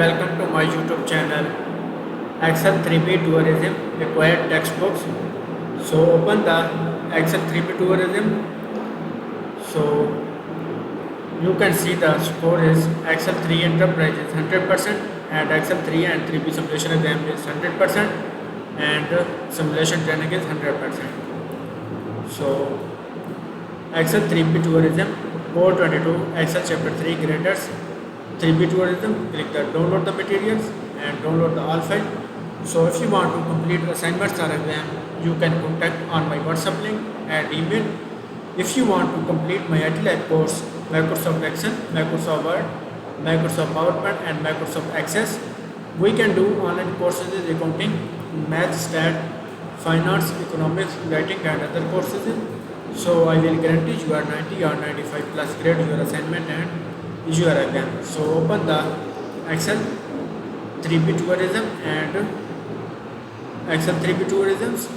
welcome to my YouTube channel Excel 3B Tourism Required Textbooks. So open the Excel 3B Tourism. So you can see the score is Excel 3 Enterprise is 100% and Excel 3 and 3B Simulation Exam is 100% and Simulation Training is 100%. So Excel 3B Tourism Core 22 Excel Chapter 3 Graders 3B Tourism. Click the download the materials and download the all file. So if you want to complete assignments or exam, you can contact on my WhatsApp link and email. If you want to complete my IT Life course, Microsoft Excel, Microsoft Word, Microsoft PowerPoint and Microsoft Access, we can do online courses in accounting, math, stat, finance, economics, writing and other courses. So I will guarantee you are 90 or 95 plus grade your assignment and your exam. So open the Excel 3B Tourism and Excel 3B Tourisms.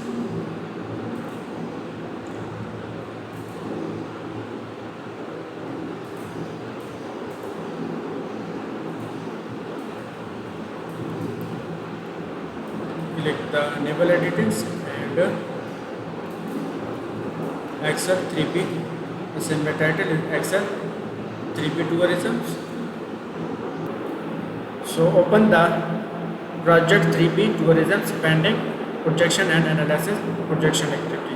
Click the enable editings and Excel 3B. Assignment title is Excel 3B Tourisms. So open the project 3B Tourism Spending Projection and Analysis Projection Activity.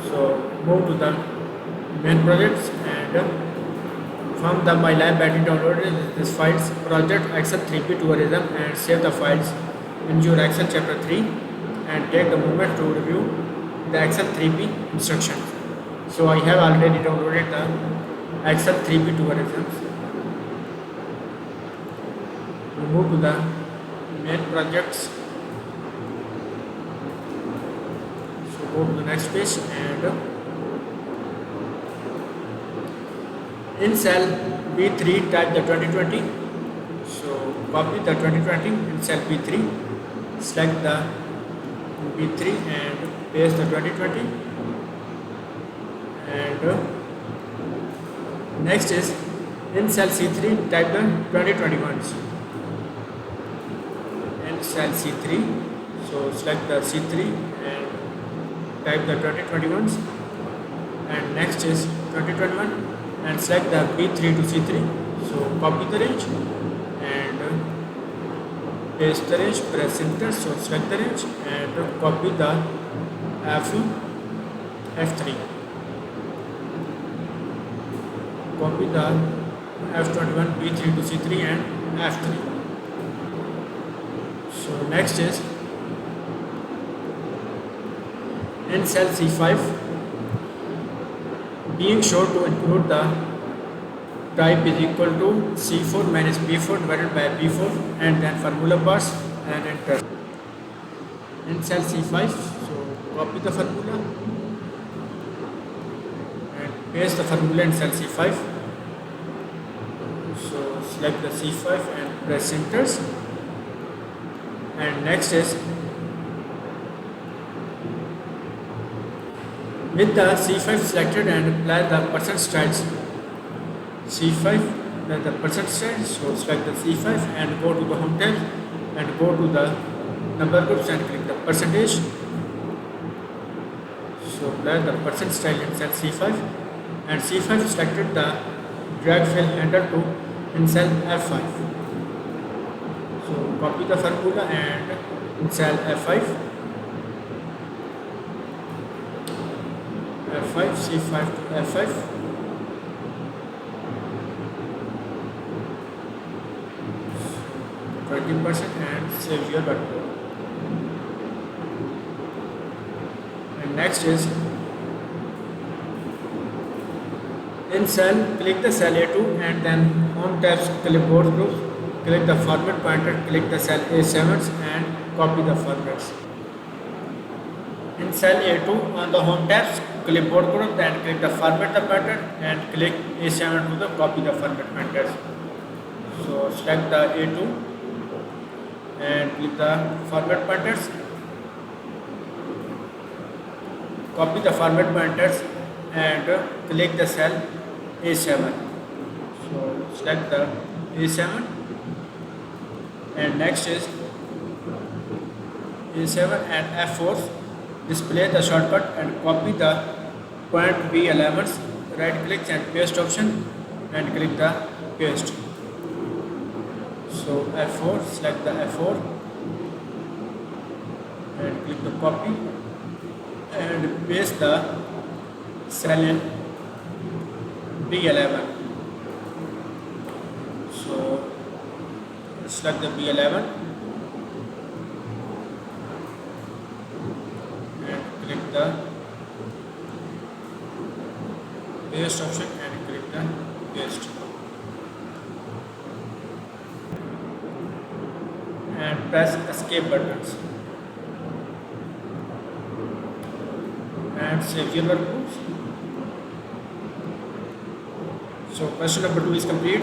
So move to the main projects and from the My Lab battery downloaded this files project Excel 3B Tourism and save the files in your Excel chapter 3 and take the moment to review the Excel 3B instructions. So I have already downloaded the Excel 3B Tourism. We move to the main projects. So go to the next page and in cell B3 type the 2020. So copy the 2020 in cell B3, select the B3 and paste the 2020 and next is in cell C3 type the 2021s. In cell C3, so select the C3 and type the 2021s and next is 2021 and select the B3 to C3. So copy the range and paste the range, press enter, so select the range and copy the F3. Copy the F21, B3 to C3 and F3. So next is in cell C5 being sure to include the type is equal to C4 minus B4 divided by B4 and then formula bars and enter. In cell C5, so copy the formula and paste the formula in cell C5. So select the C5 and press enter. And next is with the C5 selected and apply the percent styles. C5 then the percent styles, so select the C5 and go to the home tab and go to the number groups and click the percentage. So apply the percent style in cell C5 and C5 selected the drag fill enter to in cell F5. So copy the formula and in cell F5, C5 to F5. So 20% and save your button. And next is in cell, click the cell A2 and then home tabs clipboard groups. Click the format pointer, click the cell A7 and copy the formats. In cell A2 on the home tabs, clipboard group, then click the format the pattern and click A7 to the copy the format pointers. So select the A2 and click the format pointers, copy the format pointers and click the cell A7. So select the A7 And next is A7 and F4. Display the shortcut and copy the point B11's right click and paste option and click the paste. So F4, select the F4 and click the copy and paste the cell in B11. So select the B11 and click the paste option and click the paste and press escape buttons and save your workbooks. So question number 2 is complete.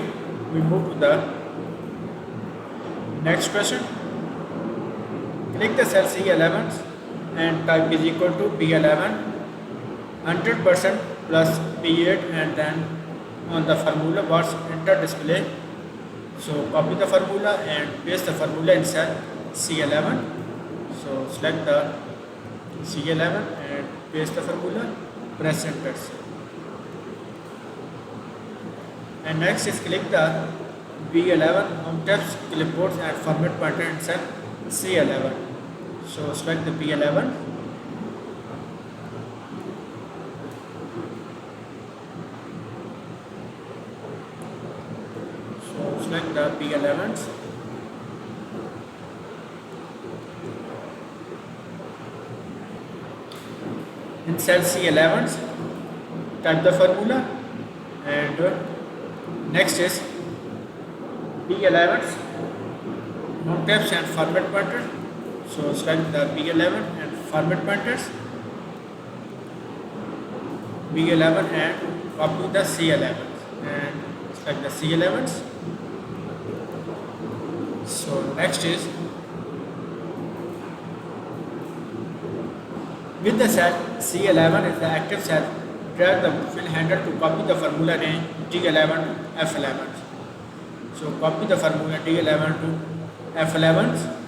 We move to the next question. Click the cell C11 and type is equal to B11 100% plus B8 and then on the formula bar's enter display. So copy the formula and paste the formula in cell C11. So select the C11 and paste the formula, press enter. And next is click the B11 on tabs, clipboards and format pointer in cell C11. So select the B11 select the B11s in cell C11s, type the formula and next is B11s non tabs and format pointer. So select the B11 and format pointers B11 and copy the C11 and select the C11s. So next is with the cell C11 is the active cell, drag the fill handle to copy the formula range D11 to F11. So copy the formula D11 to F11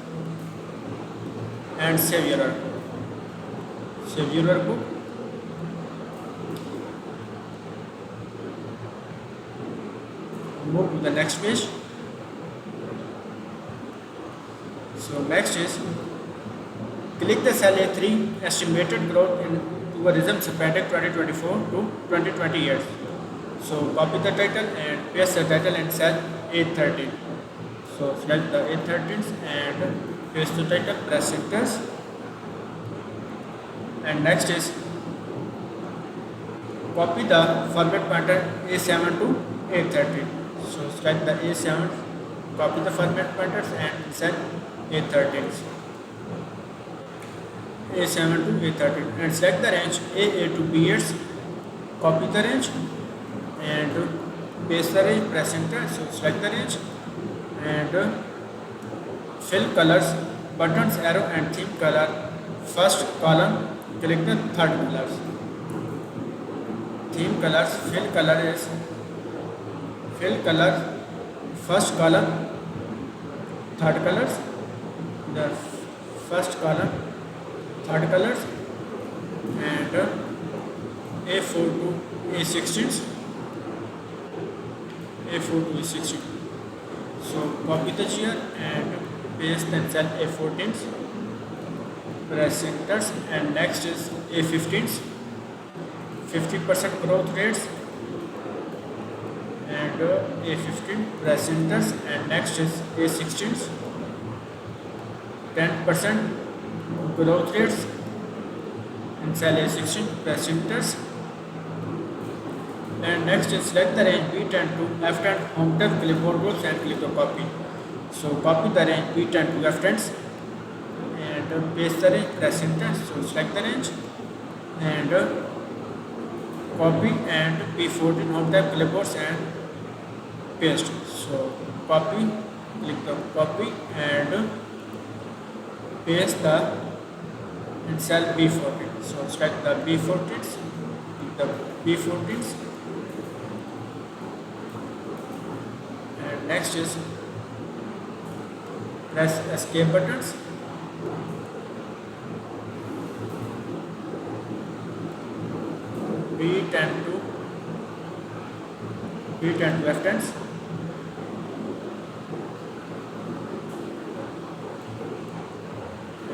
and save your workbook. Save your workbook. Move to the next page. So next is click the cell A3 estimated growth in tourism SPANDEC 2024 to 2020 years. So copy the title and paste the title in cell A13. So select the A13s and paste the title, press enter. And next is copy the format pointer A7 to A13. So select the A7, copy the format pointers and cell A13s. A7 to A13 and select the range AA to B8, copy the range and paste the range, press enter. So select the range and fill colors, buttons, arrow and theme color. First column, click the third colors. Theme colors, fill color is fill color, first column, third colors, the first column, third colors and A4 to A16, A4 to A16. So copy the GR and paste the cell A14s, press enter and next is A15s, 50% growth rates and A15, press enter and next is A16s, 10% growth rates in cell A16, press enter and next is select the range B10 to F10 home tab clipboard groups and click the copy. So copy the range B10 to F10 and paste the range, press enter. So select the range and copy and P14 home tab clipboards and paste. So copy, click the copy and paste the in cell B14. So select the B14s, the B14s and next is press escape buttons. B10 to B10 to F10s.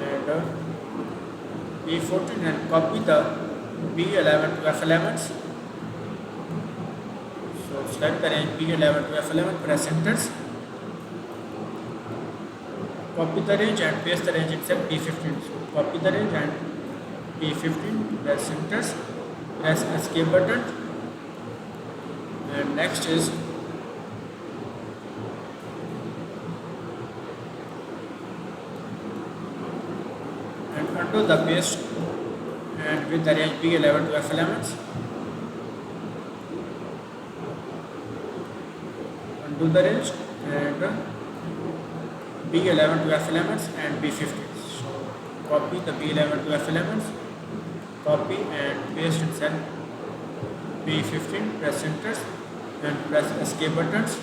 And B14 and copy the B11 to F11s. So select the range B11 to F11, press enters. Copy the range and paste the range itself B15. So copy the range and B15, press enters, press escape button. And next is and undo the paste and with the range B11 to F11s. Undo the range and B11 to F11s and B15. So copy the B11 to F11s, copy and paste in cell B15, press enter and press escape buttons.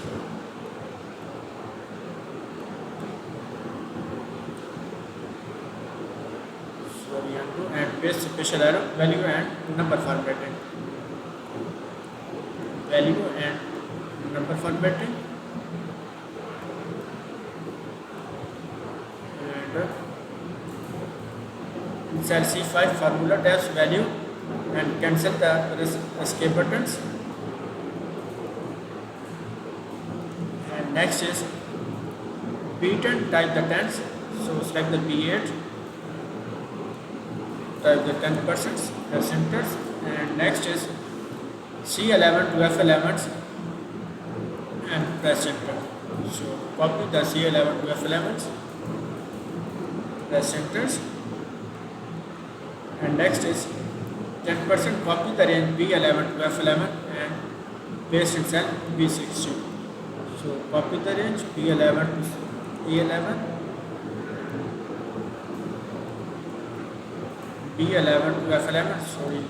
Sorry, undo and paste special arrow, value and number formatting. Value and number formatting. In cell C5 formula dash value and cancel the escape buttons. And next is B10, type the tens. So select the B8, type the 10%, press enter. And next is C11 to F11s and press enter. So copy the C11 to F11s, press enter. And next is 10%, copy the range B11 to F11 and paste in cell B16. So copy the range B11 to E11, B11 to F11, sorry,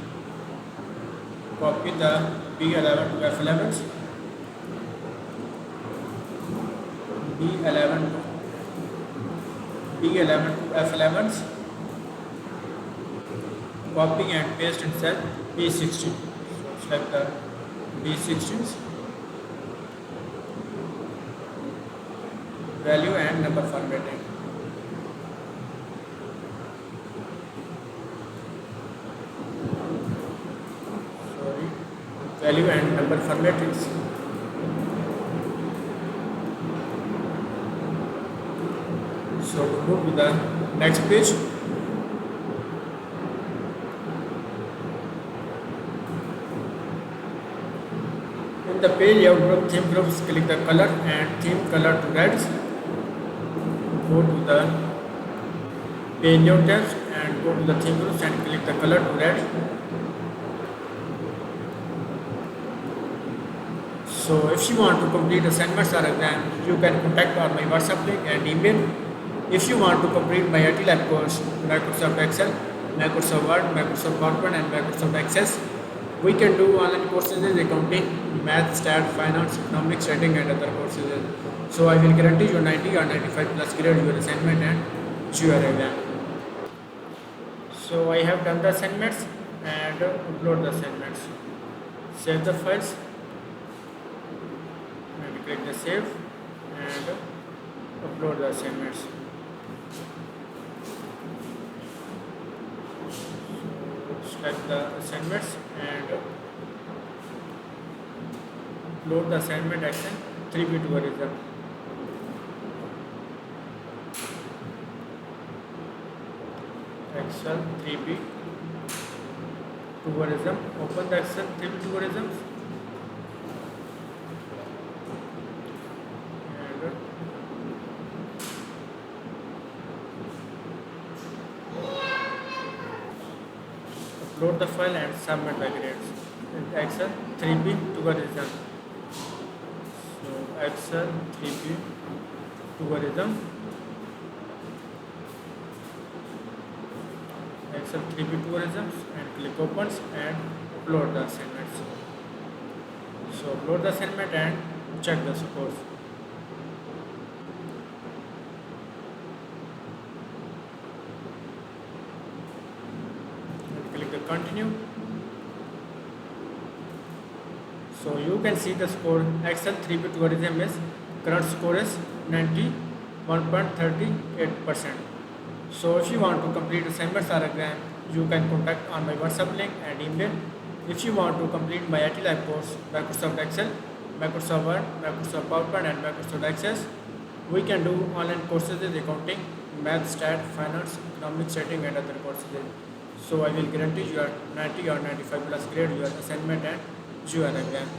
copy the B11 to F11s, B11 to F11s, copy and paste in cell B16. So select the B16s, value and number formatting. Sorry, value and number formatting. So move to the next page. In the page layout group, theme groups, click the color and theme color to reds. Go to the page layout tabs and go to the theme groups and click the color to red. So if you want to complete assignments or exams, you can contact on my WhatsApp link and email. If you want to complete my IT Lab course, Microsoft Excel, Microsoft Word, Microsoft PowerPoint and Microsoft Access, we can do online courses in accounting, math, stat, finance, economics, writing and other courses. So I will guarantee you 90 or 95 plus grade your assignment and your exam. So I have done the assignments and upload the assignments. Save the files and click the save and upload the assignments. Select the assignments and load the assignment action 3B tourism. Excel 3B tourism. Open the Excel 3B tourism and upload the file and submit the grades. In Excel 3B tourism. So Excel 3B tourism. Excel 3B tourism and click opens and upload the assignments. So upload the assignment and check the scores. continue. So you can see the score. Excel 3B tourism is current score is 91.38%. So if you want to complete assignments or exam, you can contact on my WhatsApp link and email. If you want to complete my IT Live course, Microsoft Excel, Microsoft Word, Microsoft PowerPoint and Microsoft Access, we can do online courses in accounting, math, stat, finance, economic setting and other courses. So I will guarantee you are 90 or 95 plus grade your assignment and your exam.